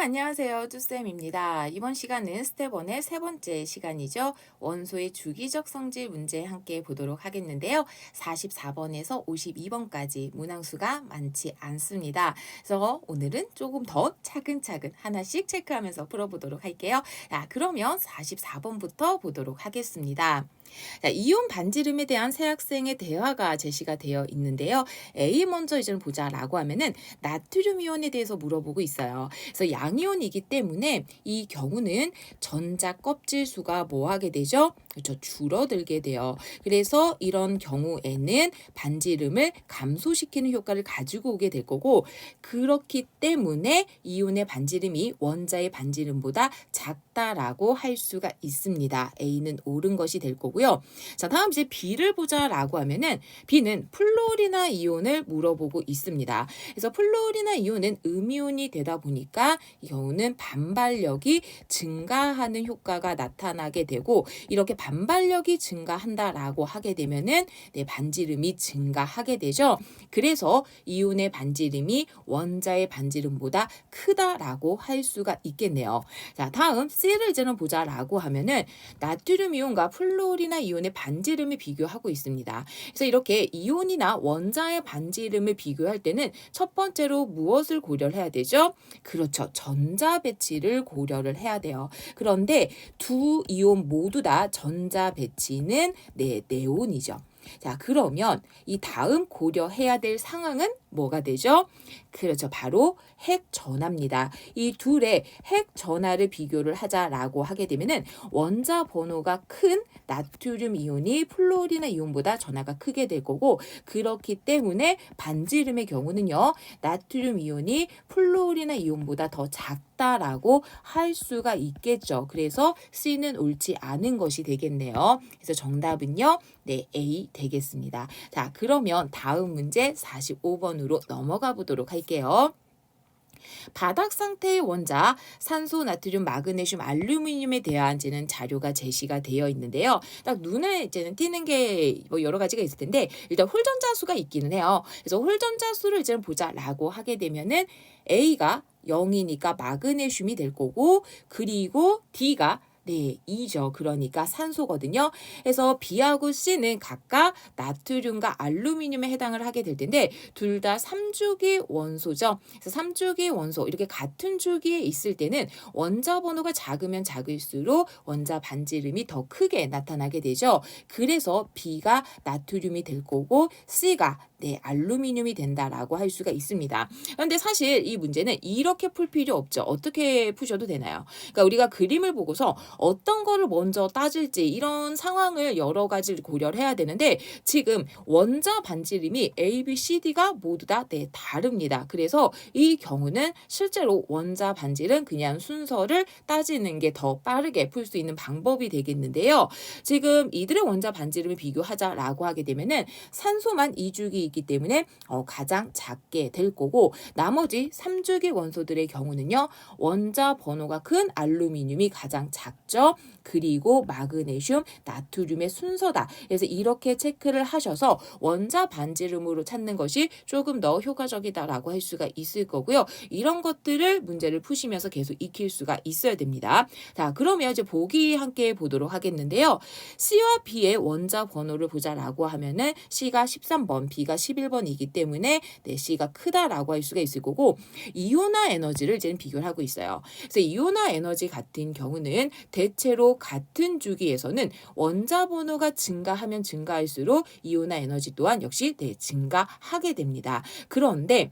안녕하세요. 쭈쌤입니다. 이번 시간은 스텝 1의 세 번째 시간이죠. 원소의 주기적 성질 문제 함께 보도록 하겠는데요. 44번에서 52번까지 문항수가 많지 않습니다. 그래서 오늘은 조금 더 차근차근 하나씩 체크하면서 풀어보도록 할게요. 자, 그러면 44번부터 보도록 하겠습니다. 자, 이온 반지름에 대한 새 학생의 대화가 제시가 되어 있는데요. A 먼저 이제 보자라고 하면은 나트륨 이온에 대해서 물어보고 있어요. 그래서 양이온이기 때문에 이 경우는 전자 껍질 수가 뭐 하게 되죠? 그렇죠. 줄어들게 돼요. 그래서 이런 경우에는 반지름을 감소시키는 효과를 가지고 오게 될 거고, 그렇기 때문에 이온의 반지름이 원자의 반지름보다 작다라고 할 수가 있습니다. A는 옳은 것이 될 거고요. 자, 다음 이제 B를 보자라고 하면은 B는 플로리나 이온을 물어보고 있습니다. 그래서 플로리나 이온은 음이온이 되다 보니까 이 경우는 반발력이 증가하는 효과가 나타나게 되고, 이렇게 반발력이 증가한다라고 하게 되면은 반지름이 증가하게 되죠. 그래서 이온의 반지름이 원자의 반지름보다 크다라고 할 수가 있겠네요. 자, 다음 C를 이제는 보자라고 하면은 나트륨 이온과 플로리나 이온의 반지름을 비교하고 있습니다. 그래서 이렇게 이온이나 원자의 반지름을 비교할 때는 첫 번째로 무엇을 고려를 해야 되죠? 그렇죠. 전자 배치를 고려를 해야 돼요. 그런데 두 이온 모두 다 전자 배치는 네온이죠. 자, 그러면 이 다음 고려해야 될 상황은 뭐가 되죠? 그렇죠. 바로 핵 전하입니다. 이 둘의 핵 전하를 비교를 하자라고 하게 되면은 원자 번호가 큰 나트륨 이온이 플로리나 이온보다 전하가 크게 될 거고, 그렇기 때문에 반지름의 경우는요, 나트륨 이온이 플로리나 이온보다 더 작다라고 할 수가 있겠죠. 그래서 C는 옳지 않은 것이 되겠네요. 그래서 정답은요, A 되겠습니다. 자, 그러면 다음 문제 45번으로 넘어가 보도록 할게요. 바닥 상태의 원자 산소, 나트륨, 마그네슘, 알루미늄에 대한 자료가 제시가 되어 있는데요. 딱 눈에 이제는 띄는 게 뭐 여러 가지가 있을 텐데, 일단 홀전자 수가 있기는 해요. 그래서 홀전자 수를 이제 보자라고 하게 되면은 A가 0이니까 마그네슘이 될 거고, 그리고 D가 2죠. 그러니까 산소거든요. 그래서 B하고 C는 각각 나트륨과 알루미늄에 해당을 하게 될 텐데, 둘 다 3주기 원소죠. 그래서 3주기 원소, 이렇게 같은 주기에 있을 때는 원자 번호가 작으면 작을수록 원자 반지름이 더 크게 나타나게 되죠. 그래서 B가 나트륨이 될 거고, C가 알루미늄이 된다라고 할 수가 있습니다. 그런데 사실 이 문제는 이렇게 풀 필요 없죠. 어떻게 푸셔도 되나요? 그러니까 우리가 그림을 보고서 어떤 거를 먼저 따질지 이런 상황을 여러 가지를 고려를 해야 되는데, 지금 원자 반지름이 A, B, C, D가 모두 다 다릅니다. 그래서 이 경우는 실제로 원자 반지름 그냥 순서를 따지는 게 더 빠르게 풀 수 있는 방법이 되겠는데요. 지금 이들의 원자 반지름을 비교하자라고 하게 되면은 산소만 2주기이기 때문에 가장 작게 될 거고, 나머지 3주기 원소들의 경우는요, 원자 번호가 큰 알루미늄이 가장 작죠. 그리고 마그네슘, 나트륨의 순서다. 그래서 이렇게 체크를 하셔서 원자 반지름으로 찾는 것이 조금 더 효과적이다라고 할 수가 있을 거고요. 이런 것들을 문제를 푸시면서 계속 익힐 수가 있어야 됩니다. 자, 그러면 이제 보기 함께 보도록 하겠는데요. C와 B의 원자 번호를 보자라고 하면은 C가 13번, B가 11번이기 때문에 C가 크다라고 할 수가 있을 거고, 이온화 에너지를 이제 비교를 하고 있어요. 그래서 이온화 에너지 같은 경우는 대체로 같은 주기에서는 원자 번호가 증가하면 증가할수록 이온화 에너지 또한 역시 증가하게 됩니다. 그런데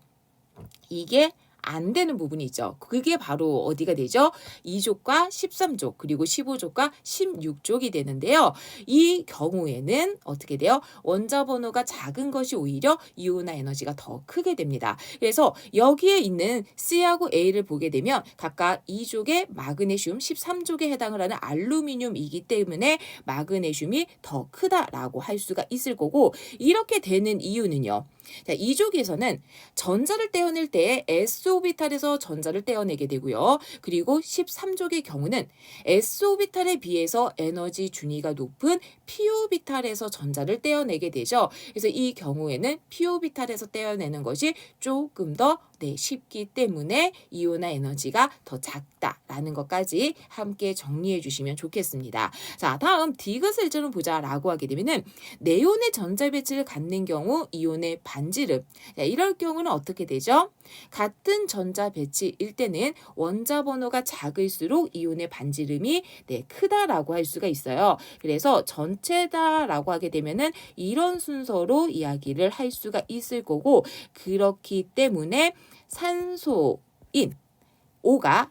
이게 안 되는 부분이 있죠. 그게 바로 어디가 되죠? 2족과 13족, 그리고 15족과 16족이 되는데요. 이 경우에는 어떻게 돼요? 원자 번호가 작은 것이 오히려 이온화 에너지가 더 크게 됩니다. 그래서 여기에 있는 C하고 A를 보게 되면 각각 2족의 마그네슘, 13족에 해당을 하는 알루미늄이기 때문에 마그네슘이 더 크다라고 할 수가 있을 거고, 이렇게 되는 이유는요. 자, 2족에서는 전자를 떼어낼 때 s오비탈에서 전자를 떼어내게 되고요. 그리고 13족의 경우는 s오비탈에 비해서 에너지 준위가 높은 p오비탈에서 전자를 떼어내게 되죠. 그래서 이 경우에는 p오비탈에서 떼어내는 것이 조금 더 네, 쉽기 때문에 이온화 에너지가 더 작다라는 것까지 함께 정리해 주시면 좋겠습니다. 자, 다음 디귿을 좀 보자라고 하게 되면은 네온의 전자 배치를 갖는 경우 이온의 반지름. 자, 이럴 경우는 어떻게 되죠? 같은 전자 배치일 때는 원자 번호가 작을수록 이온의 반지름이 크다라고 할 수가 있어요. 그래서 전체다라고 하게 되면은 이런 순서로 이야기를 할 수가 있을 거고, 그렇기 때문에 산소인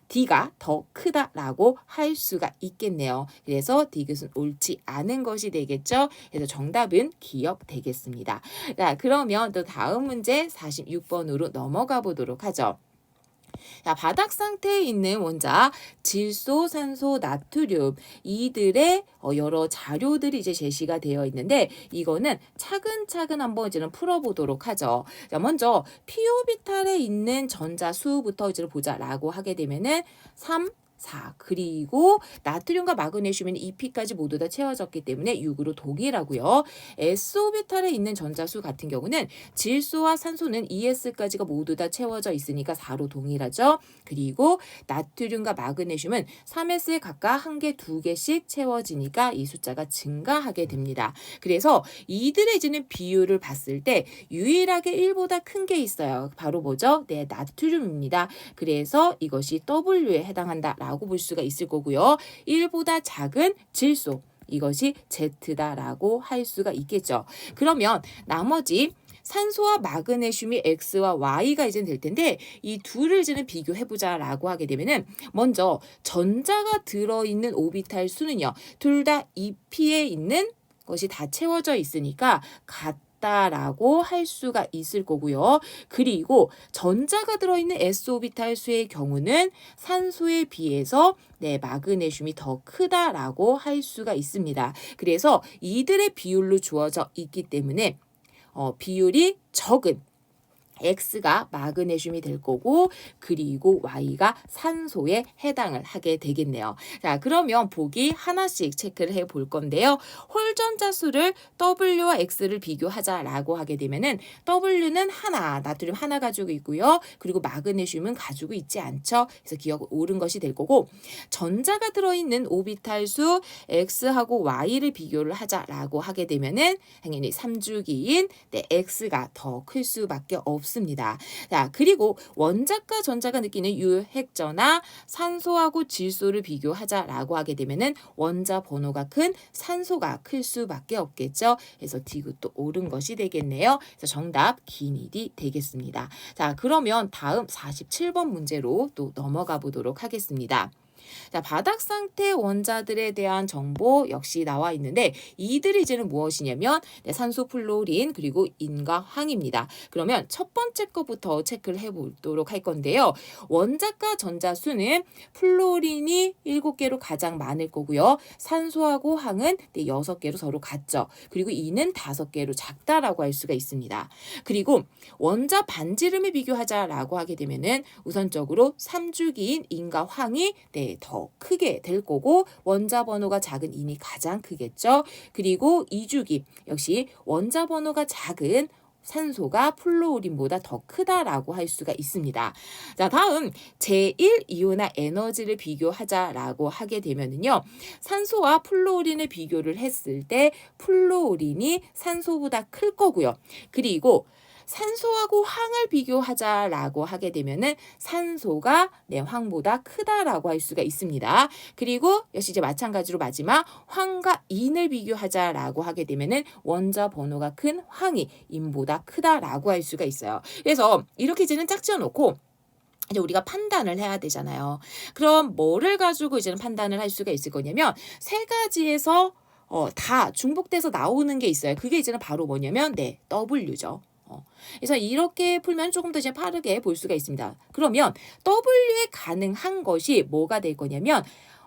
D가 더 크다라고 할 수가 있겠네요. 그래서 디귿은 옳지 않은 것이 되겠죠. 그래서 정답은 기억 되겠습니다. 자, 그러면 또 다음 문제 46번으로 넘어가 보도록 하죠. 자, 바닥 상태에 있는 원자 질소, 산소, 나트륨 이들의 여러 자료들이 이제 제시가 되어 있는데, 이거는 차근차근 한번 이제는 풀어보도록 하죠. 자, 먼저 피오비탈에 있는 전자 수부터 이제 보자라고 하게 되면은 3, 4, 그리고 나트륨과 마그네슘은 2P까지 모두 다 채워졌기 때문에 6으로 동일하고요. S오비탈에 있는 전자수 같은 경우는 질소와 산소는 ES까지가 모두 다 채워져 있으니까 4로 동일하죠. 그리고 나트륨과 마그네슘은 3S에 각각 1개, 2개씩 채워지니까 이 숫자가 증가하게 됩니다. 그래서 이들의 이제는 비율을 봤을 때 유일하게 1보다 큰 게 있어요. 바로 뭐죠? 네, 나트륨입니다. 그래서 이것이 W에 해당한다라고 볼 수가 있을 거고요. 1보다 작은 질소, 이것이 Z다라고 할 수가 있겠죠. 그러면 나머지 산소와 마그네슘이 X와 Y가 이제 될 텐데, 이 둘을 이제는 비교해보자라고 하게 되면은, 먼저 전자가 들어있는 오비탈 수는요, 둘 다 2P에 있는 것이 다 채워져 있으니까 라고 할 수가 있을 거고요. 그리고 전자가 들어있는 S오비탈 수의 경우는 산소에 비해서 마그네슘이 더 크다라고 할 수가 있습니다. 그래서 이들의 비율로 주어져 있기 때문에 비율이 적은 X가 마그네슘이 될 거고, 그리고 Y가 산소에 해당을 하게 되겠네요. 자, 그러면 보기 하나씩 체크를 해 볼 건데요. 홀전자 수를 W와 X를 비교하자라고 하게 되면은 W는 하나, 나트륨 하나 가지고 있고요. 그리고 마그네슘은 가지고 있지 않죠. 그래서 기억 옳은 것이 될 거고, 전자가 들어있는 오비탈 수 X하고 Y를 비교를 하자라고 하게 되면은 당연히 3주기인 X가 더 클 수밖에 없습니다. 자, 그리고 원자과 전자가 느끼는 유핵전화 산소하고 질소를 비교하자라고 하게 되면은 원자 번호가 큰 산소가 클 수밖에 없겠죠. 그래서 디귿도 옳은 것이 되겠네요. 그래서 정답 기닐이 되겠습니다. 자, 그러면 다음 47번 문제로 또 넘어가 보도록 하겠습니다. 자, 바닥 상태 원자들에 대한 정보 역시 나와 있는데, 이들이 이제는 무엇이냐면 산소, 플로린, 그리고 인과 황입니다. 그러면 첫 번째 것부터 체크를 해보도록 할 건데요. 원자과 전자 수는 플로린이 7개로 가장 많을 거고요. 산소하고 황은 6개로 서로 같죠. 그리고 인은 5개로 작다라고 할 수가 있습니다. 그리고 원자 반지름을 비교하자라고 하게 되면은 우선적으로 3주기인 인과 황이 더 크게 될 거고, 원자 번호가 작은 인이 가장 크겠죠. 그리고 2주기 역시 원자 번호가 작은 산소가 플로린보다 더 크다라고 할 수가 있습니다. 자, 다음 제1이온화 에너지를 비교하자라고 하게 되면은요, 산소와 플로린을 비교를 했을 때 플로린이 산소보다 클 거고요. 그리고 산소하고 황을 비교하자라고 하게 되면은 산소가 황보다 크다라고 할 수가 있습니다. 그리고 역시 이제 마찬가지로 마지막 황과 인을 비교하자라고 하게 되면은 원자 번호가 큰 황이 인보다 크다라고 할 수가 있어요. 그래서 이렇게 이제는 짝지어 놓고 이제 우리가 판단을 해야 되잖아요. 그럼 뭐를 가지고 이제는 판단을 할 수가 있을 거냐면, 세 가지에서 다 중복돼서 나오는 게 있어요. 그게 이제는 바로 뭐냐면 W죠. 그래서 이렇게 풀면 조금 더 이제 빠르게 볼 수가 있습니다. 그러면 W에 가능한 것이 뭐가 될 거냐면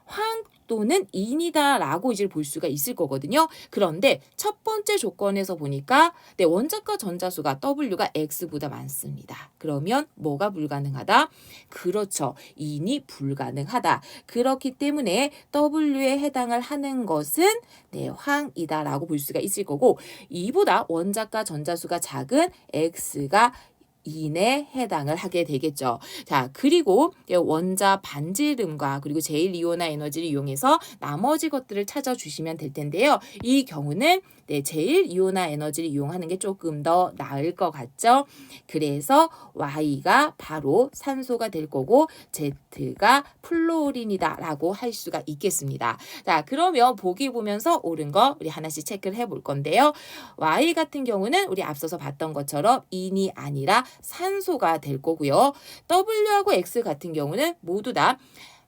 황 또는 인이다라고 이제 볼 수가 있을 거거든요. 그런데 첫 번째 조건에서 보니까 원자과 전자수가 W가 X보다 많습니다. 그러면 뭐가 불가능하다? 그렇죠. 인이 불가능하다. 그렇기 때문에 W에 해당을 하는 것은 황이다라고 볼 수가 있을 거고, 이보다 원자과 전자수가 작은 X가 인에 해당을 하게 되겠죠. 자, 그리고 원자 반지름과 그리고 제1이온화 에너지를 이용해서 나머지 것들을 찾아주시면 될 텐데요. 이 경우는 제1이온화 에너지를 이용하는 게 조금 더 나을 것 같죠. 그래서 Y가 바로 산소가 될 거고 Z가 플루오린이다 라고 할 수가 있겠습니다. 자, 그러면 보기 보면서 옳은 거 우리 하나씩 체크를 해볼 건데요. Y 같은 경우는 우리 앞서서 봤던 것처럼 인이 아니라 산소가 될 거고요. W하고 X 같은 경우는 모두 다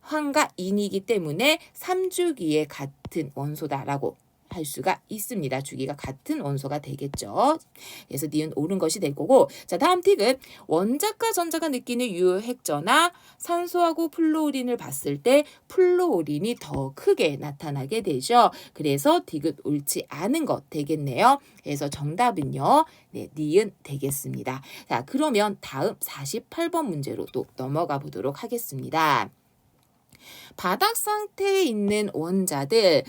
황과 인이기 때문에 3주기의 같은 원소다라고 할 수가 있습니다. 주기가 같은 원소가 되겠죠. 그래서 니은 옳은 것이 될 거고, 자, 다음 틱은 원자과 전자가 느끼는 유효핵전화 산소하고 플루오린을 봤을 때 플루오린이 더 크게 나타나게 되죠. 그래서 틱은 옳지 않은 것 되겠네요. 그래서 정답은요, 니은 되겠습니다. 자, 그러면 다음 48번 문제로 또 넘어가 보도록 하겠습니다. 바닥 상태에 있는 원자들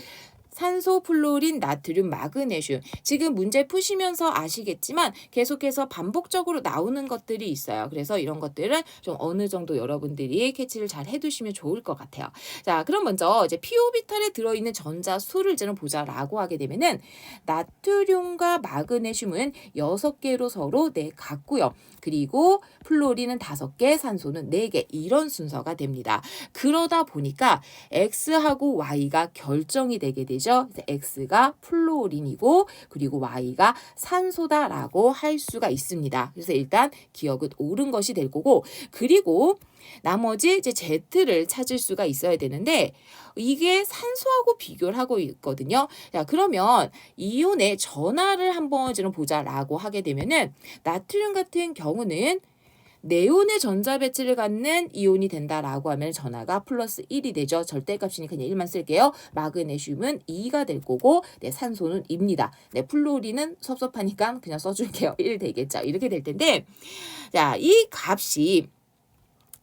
산소, 플루오린, 나트륨, 마그네슘. 지금 문제 푸시면서 아시겠지만 계속해서 반복적으로 나오는 것들이 있어요. 그래서 이런 것들은 좀 어느 정도 여러분들이 캐치를 잘 해두시면 좋을 것 같아요. 자, 그럼 먼저 이제 p오비탈에 들어있는 전자 수를 이제는 보자라고 하게 되면은 나트륨과 마그네슘은 6개로 서로 같고요. 그리고 플루오린은 5개, 산소는 4개 이런 순서가 됩니다. 그러다 보니까 X하고 Y가 결정이 되게 되죠. X가 플루오린이고 그리고 Y가 산소다라고 할 수가 있습니다. 그래서 일단 기억은 옳은 것이 될 거고 그리고 나머지 이제 Z를 찾을 수가 있어야 되는데 이게 산소하고 비교를 하고 있거든요. 자, 그러면 이온의 전하를 한번 좀 보자라고 하게 되면은 나트륨 같은 경우는 네온의 전자 배치를 갖는 이온이 된다라고 하면 전하가 플러스 1이 되죠. 절대값이니까 그냥 1만 쓸게요. 마그네슘은 2가 될 거고 산소는 2입니다. 플루오린은 섭섭하니까 그냥 써줄게요. 1 되겠죠. 이렇게 될 텐데 자, 이 값이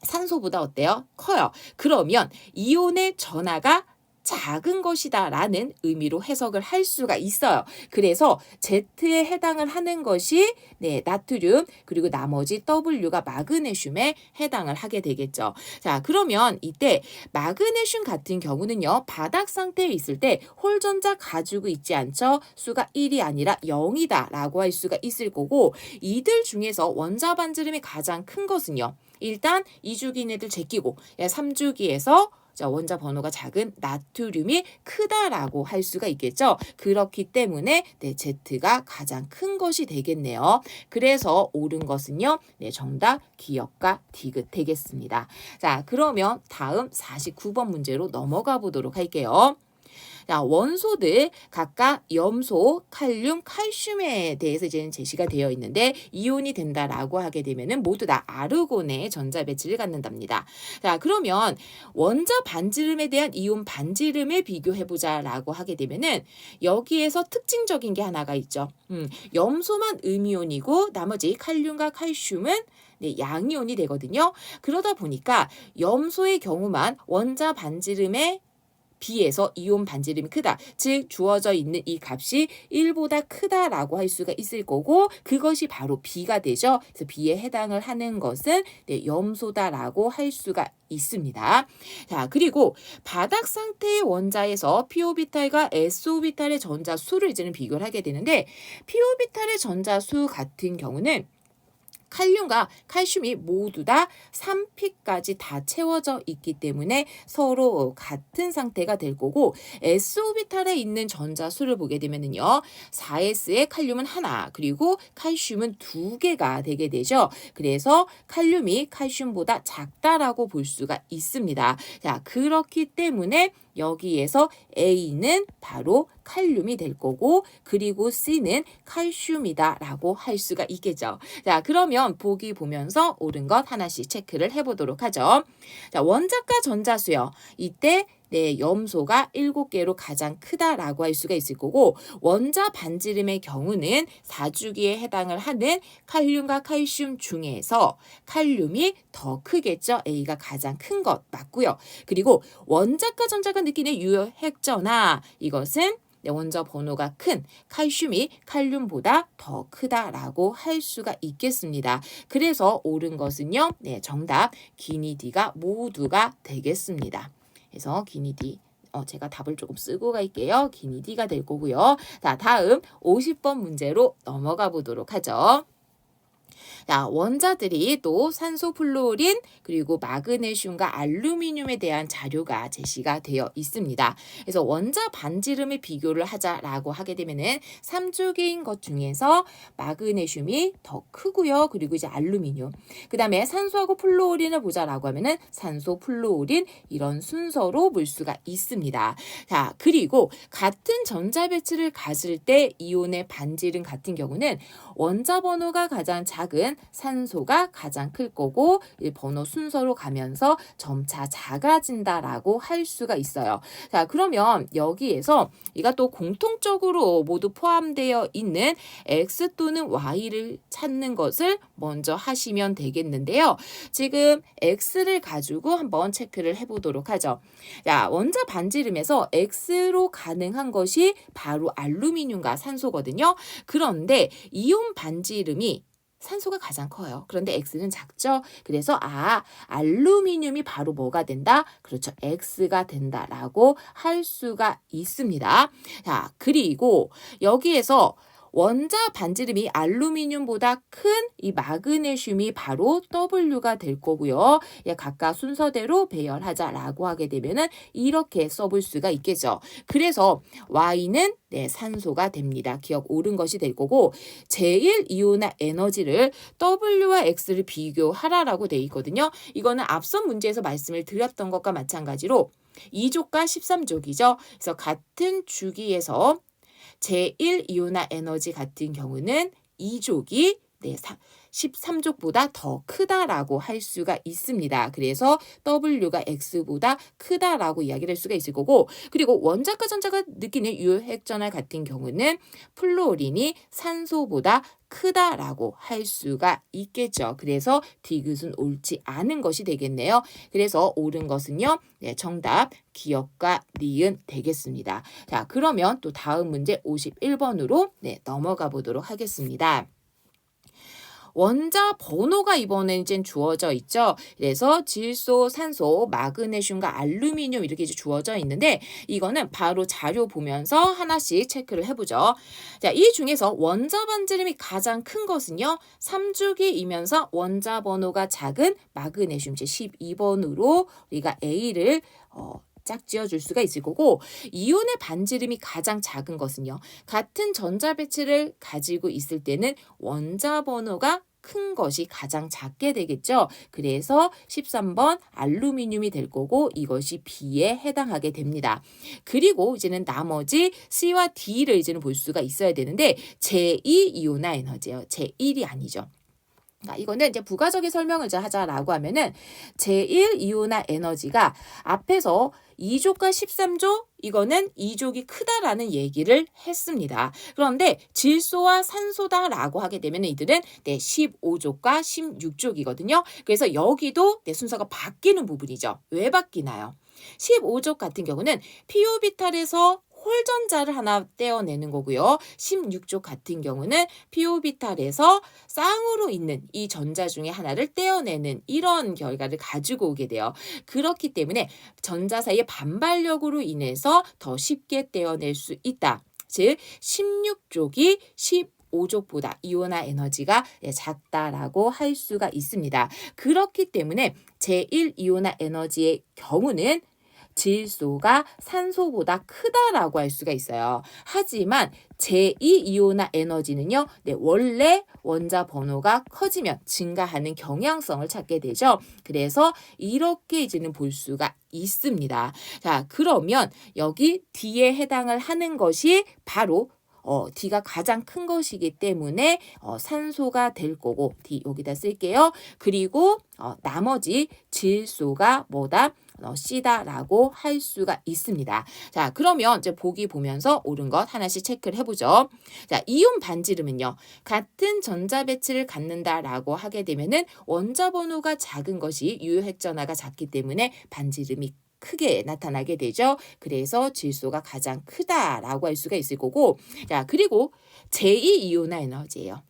산소보다 어때요? 커요. 그러면 이온의 전하가 작은 것이다 라는 의미로 해석을 할 수가 있어요. 그래서 Z에 해당을 하는 것이 나트륨 그리고 나머지 W가 마그네슘에 해당을 하게 되겠죠. 자, 그러면 이때 마그네슘 같은 경우는요. 바닥 상태에 있을 때 홀전자 가지고 있지 않죠. 수가 1이 아니라 0이다 라고 할 수가 있을 거고 이들 중에서 원자 반지름이 가장 큰 것은요. 일단 2주기인 애들 제끼고 3주기에서 원자 번호가 작은 나트륨이 크다라고 할 수가 있겠죠. 그렇기 때문에 Z가 가장 큰 것이 되겠네요. 그래서 옳은 것은요. 정답 기역과 디귿 되겠습니다. 자, 그러면 다음 49번 문제로 넘어가 보도록 할게요. 자, 원소들 각각 염소, 칼륨, 칼슘에 대해서 이제는 제시가 되어 있는데 이온이 된다라고 하게 되면은 모두 다 아르곤의 전자 배치를 갖는답니다. 자, 그러면 원자 반지름에 대한 이온 반지름을 비교해 보자라고 하게 되면은 여기에서 특징적인 게 하나가 있죠. 염소만 음이온이고 나머지 칼륨과 칼슘은 양이온이 되거든요. 그러다 보니까 염소의 경우만 원자 반지름에 B에서 이온 반지름이 크다. 즉 주어져 있는 이 값이 1보다 크다라고 할 수가 있을 거고 그것이 바로 B가 되죠. 그래서 B에 해당을 하는 것은 염소다라고 할 수가 있습니다. 자, 그리고 바닥 상태의 원자에서 p오비탈과 s오비탈의 전자 수를 이제는 비교를 하게 되는데 p오비탈의 전자 수 같은 경우는 칼륨과 칼슘이 모두 다 3p까지 다 채워져 있기 때문에 서로 같은 상태가 될 거고 s오비탈에 있는 전자 수를 보게 되면은요. 4s에 칼륨은 하나 그리고 칼슘은 2개가 되게 되죠. 그래서 칼륨이 칼슘보다 작다라고 볼 수가 있습니다. 자, 그렇기 때문에 여기에서 A는 바로 칼륨이 될 거고 그리고 C는 칼슘이다 라고 할 수가 있겠죠. 자, 그러면 보기 보면서 옳은 것 하나씩 체크를 해보도록 하죠. 자, 원자과 전자수요. 이때 염소가 7개로 가장 크다라고 할 수가 있을 거고 원자 반지름의 경우는 4주기에 해당을 하는 칼륨과 칼슘 중에서 칼륨이 더 크겠죠. A가 가장 큰 것 맞고요. 그리고 원자과 전자가 느끼는 유효핵전화 이것은 네, 원자 번호가 큰 칼슘이 칼륨보다 더 크다라고 할 수가 있겠습니다. 그래서 옳은 것은요. 네, 정답 기니디가 모두가 되겠습니다. 그래서 기니디 제가 답을 조금 쓰고 갈게요. 기니디가 될 거고요. 자, 다음 50번 문제로 넘어가 보도록 하죠. 자, 원자들이 또 산소, 플루오린 그리고 마그네슘과 알루미늄에 대한 자료가 제시가 되어 있습니다. 그래서 원자 반지름의 비교를 하자라고 하게 되면은 3쪽인 것 중에서 마그네슘이 더 크고요. 그리고 이제 알루미늄. 그다음에 산소하고 플루오린을 보자라고 하면은 산소, 플루오린 이런 순서로 볼 수가 있습니다. 자, 그리고 같은 전자 배치를 가질 때 이온의 반지름 같은 경우는 원자 번호가 가장 작은 산소가 가장 클 거고 번호 순서로 가면서 점차 작아진다라고 할 수가 있어요. 자, 그러면 여기에서 이가 또 공통적으로 모두 포함되어 있는 X 또는 Y를 찾는 것을 먼저 하시면 되겠는데요. 지금 X를 가지고 한번 체크를 해보도록 하죠. 자, 원자 반지름에서 X로 가능한 것이 바로 알루미늄과 산소거든요. 그런데 이온 반지름이 산소가 가장 커요. 그런데 X는 작죠. 그래서 알루미늄이 바로 뭐가 된다? 그렇죠. X가 된다라고 할 수가 있습니다. 자, 그리고 여기에서 원자 반지름이 알루미늄보다 큰 이 마그네슘이 바로 W가 될 거고요. 각각 순서대로 배열하자라고 하게 되면은 이렇게 써볼 수가 있겠죠. 그래서 Y는 산소가 됩니다. 기억 옳은 것이 될 거고 제일 이온화 에너지를 W와 X를 비교하라라고 돼 있거든요. 이거는 앞선 문제에서 말씀을 드렸던 것과 마찬가지로 2족과 13족이죠. 그래서 같은 주기에서 제1이온화 에너지 같은 경우는 2족이 13족보다 더 크다라고 할 수가 있습니다. 그래서 W가 X보다 크다라고 이야기를 할 수가 있을 거고 그리고 원자과 전자가 느끼는 유효핵전화 같은 경우는 플루오린이 산소보다 크다라고 할 수가 있겠죠. 그래서 디귿은 옳지 않은 것이 되겠네요. 그래서 옳은 것은요. 정답 기역과 니은 되겠습니다. 자, 그러면 또 다음 문제 51번으로 넘어가 보도록 하겠습니다. 원자 번호가 이번엔 이제 주어져 있죠. 그래서 질소, 산소, 마그네슘과 알루미늄 이렇게 이제 주어져 있는데 이거는 바로 자료 보면서 하나씩 체크를 해보죠. 자, 이 중에서 원자 반지름이 가장 큰 것은요. 3주기이면서 원자 번호가 작은 마그네슘 제 12번으로 우리가 A를 짝 지어줄 수가 있을 거고 이온의 반지름이 가장 작은 것은요. 같은 전자 배치를 가지고 있을 때는 원자 번호가 큰 것이 가장 작게 되겠죠. 그래서 13번 알루미늄이 될 거고 이것이 B에 해당하게 됩니다. 그리고 이제는 나머지 C와 D를 이제는 볼 수가 있어야 되는데 제2 이온화 에너지예요. 제1이 아니죠. 이거는 이제 부가적인 설명을 하자라고 하면은 제1 이온화 에너지가 앞에서 2족과 13족 이거는 2족이 크다라는 얘기를 했습니다. 그런데 질소와 산소다라고 하게 되면 이들은 15족과 16족이거든요. 그래서 여기도 순서가 바뀌는 부분이죠. 왜 바뀌나요? 15족 같은 경우는 피오비탈에서 홀전자를 하나 떼어내는 거고요. 16족 같은 경우는 피오비탈에서 쌍으로 있는 이 전자 중에 하나를 떼어내는 이런 결과를 가지고 오게 돼요. 그렇기 때문에 전자 사이의 반발력으로 인해서 더 쉽게 떼어낼 수 있다. 즉 16족이 15족보다 이온화 에너지가 작다라고 할 수가 있습니다. 그렇기 때문에 제1 이온화 에너지의 경우는 질소가 산소보다 크다라고 할 수가 있어요. 하지만 제2 이온화 에너지는요. 원래 원자 번호가 커지면 증가하는 경향성을 찾게 되죠. 그래서 이렇게 이제는 볼 수가 있습니다. 자, 그러면 여기 D에 해당을 하는 것이 바로 D가 가장 큰 것이기 때문에 산소가 될 거고 D 여기다 쓸게요. 그리고 나머지 질소가 뭐다? C다라고 할 수가 있습니다. 자, 그러면 이제 보기 보면서 옳은 것 하나씩 체크를 해보죠. 자, 이온 반지름은요. 같은 전자 배치를 갖는다라고 하게 되면은 원자 번호가 작은 것이 유효핵전화가 작기 때문에 반지름이 크게 나타나게 되죠. 그래서 질소가 가장 크다라고 할 수가 있을 거고, 자, 그리고 제2이온화 에너지예요.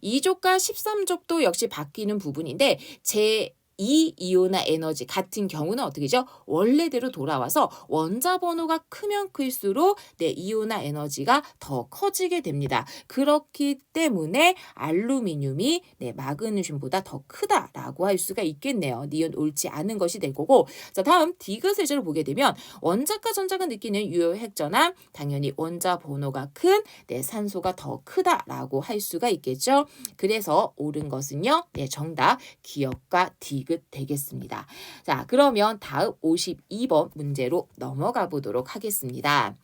2족과 13족도 역시 바뀌는 부분인데 제2이온화 에너지 같은 경우는 어떻게죠? 원래대로 돌아와서 원자 번호가 크면 클수록 이온화 에너지가 더 커지게 됩니다. 그렇기 때문에 알루미늄이 마그네슘보다 더 크다라고 할 수가 있겠네요. 니은 옳지 않은 것이 될 거고, 자, 다음 디귿 세제를 보게 되면 원자과 전자가 느끼는 유효 핵전압, 당연히 원자 번호가 큰 산소가 더 크다라고 할 수가 있겠죠. 그래서 옳은 것은요, 정답 기억과 디귿 되겠습니다. 자, 그러면 다음 52번 문제로 넘어가 보도록 하겠습니다.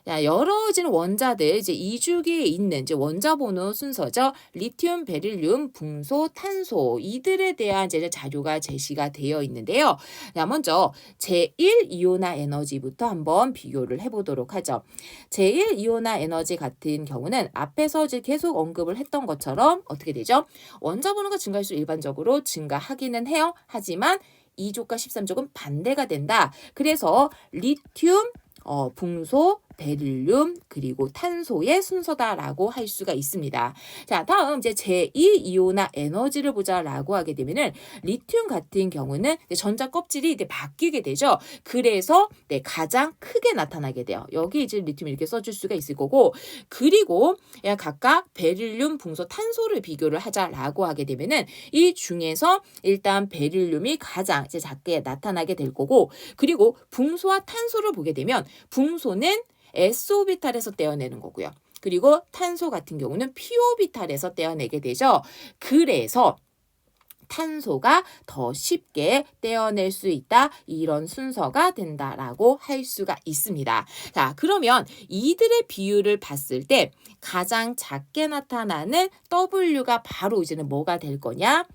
자, 여러 원자들 이제 2주기에 있는 이제 원자 번호 순서죠. 리튬, 베릴륨, 붕소, 탄소 이들에 대한 이제 자료가 제시가 되어 있는데요. 자, 먼저 제1이온화 에너지부터 한번 비교를 해보도록 하죠. 제1이온화 에너지 같은 경우는 앞에서 이제 계속 언급을 했던 것처럼 어떻게 되죠? 원자 번호가 증가할수록 일반적으로 증가하기는 해요. 하지만 2족과 13족은 반대가 된다. 그래서 리튬, 붕소, 베릴륨, 그리고 탄소의 순서다라고 할 수가 있습니다. 자, 다음 이제 제2이온화 에너지를 보자라고 하게 되면은 리튬 같은 경우는 전자 껍질이 이제 바뀌게 되죠. 그래서 가장 크게 나타나게 돼요. 여기 이제 리튬 이렇게 써줄 수가 있을 거고, 그리고 각각 베릴륨, 붕소, 탄소를 비교를 하자라고 하게 되면은 이 중에서 일단 베릴륨이 가장 이제 작게 나타나게 될 거고, 그리고 붕소와 탄소를 보게 되면 붕소는 S오비탈에서 떼어내는 거고요. 그리고 탄소 같은 경우는 P오비탈에서 떼어내게 되죠. 그래서 탄소가 더 쉽게 떼어낼 수 있다. 이런 순서가 된다라고 할 수가 있습니다. 자, 그러면 이들의 비율을 봤을 때 가장 작게 나타나는 W가 바로 이제는 뭐가 될 거냐?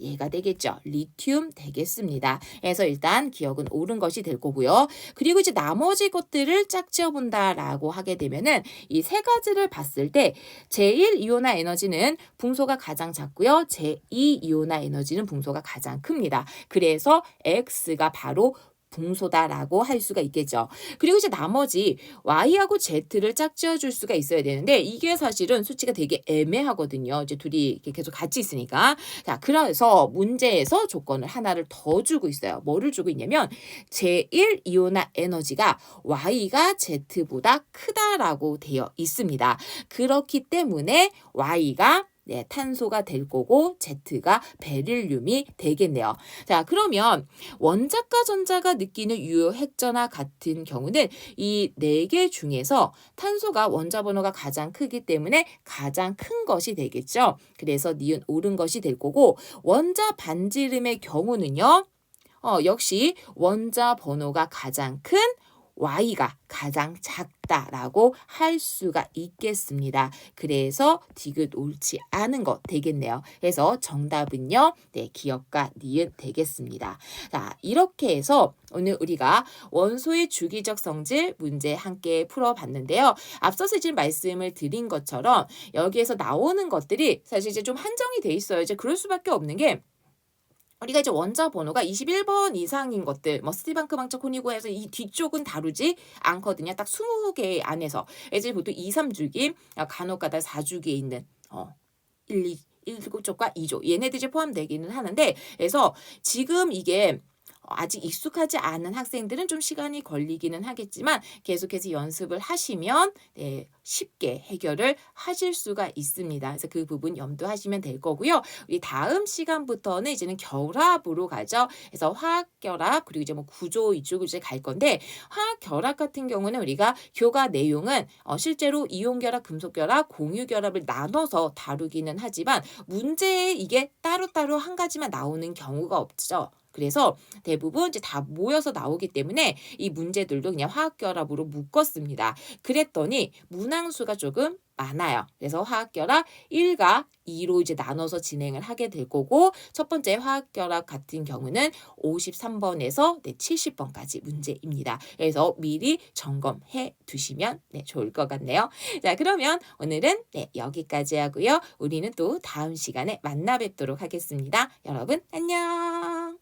얘가 되겠죠. 리튬 되겠습니다. 그래서 일단 기억은 옳은 것이 될 거고요. 그리고 이제 나머지 것들을 짝지어 본다라고 하게 되면은 이 세 가지를 봤을 때 제1이온화 에너지는 붕소가 가장 작고요. 제2이온화 에너지는 붕소가 가장 큽니다. 그래서 X가 바로 붕소다라고 할 수가 있겠죠. 그리고 이제 나머지 Y하고 Z를 짝지어 줄 수가 있어야 되는데 이게 사실은 수치가 되게 애매하거든요. 이제 둘이 이렇게 계속 같이 있으니까. 자, 그래서 문제에서 조건을 하나를 더 주고 있어요. 뭐를 주고 있냐면 제1이온화 에너지가 Y가 Z보다 크다라고 되어 있습니다. 그렇기 때문에 Y가 탄소가 될 거고 Z가 베릴륨이 되겠네요. 자, 그러면 원자과 전자가 느끼는 유효 핵전화 같은 경우는 이 4개 중에서 탄소가 원자 번호가 가장 크기 때문에 가장 큰 것이 되겠죠. 그래서 니은 옳은 것이 될 거고, 원자 반지름의 경우는요. 역시 원자 번호가 가장 큰 Y가 가장 작다라고 할 수가 있겠습니다. 그래서 디귿 옳지 않은 것 되겠네요. 그래서 정답은요. 기억과 니은 되겠습니다. 자, 이렇게 해서 오늘 우리가 원소의 주기적 성질 문제 함께 풀어봤는데요. 앞서서 지금 말씀을 드린 것처럼 여기에서 나오는 것들이 사실 이제 좀 한정이 돼 있어요. 이제 그럴 수밖에 없는 게 우리가 이제 원자 번호가 21번 이상인 것들, 스티반크 방적 혼이고 해서 이 뒤쪽은 다루지 않거든요. 딱 20개 안에서. 이제 보통 2, 3주기, 간혹가다 4주기에 있는 1, 2, 1쪽과 2조 얘네들이 이제 포함되기는 하는데, 그래서 지금 이게 아직 익숙하지 않은 학생들은 좀 시간이 걸리기는 하겠지만 계속해서 연습을 하시면 쉽게 해결을 하실 수가 있습니다. 그래서 그 부분 염두하시면 될 거고요. 우리 다음 시간부터는 이제는 결합으로 가죠. 그래서 화학 결합 그리고 이제 구조 이쪽으로 이제 갈 건데, 화학 결합 같은 경우는 우리가 교과 내용은 실제로 이온 결합, 금속 결합, 공유 결합을 나눠서 다루기는 하지만 문제에 이게 따로따로 한 가지만 나오는 경우가 없죠. 그래서 대부분 이제 다 모여서 나오기 때문에 이 문제들도 그냥 화학결합으로 묶었습니다. 그랬더니 문항수가 조금 많아요. 그래서 화학결합 1과 2로 이제 나눠서 진행을 하게 될 거고, 첫 번째 화학결합 같은 경우는 53번에서 70번까지 문제입니다. 그래서 미리 점검해 두시면 좋을 것 같네요. 자, 그러면 오늘은 여기까지 하고요. 우리는 또 다음 시간에 만나 뵙도록 하겠습니다. 여러분 안녕.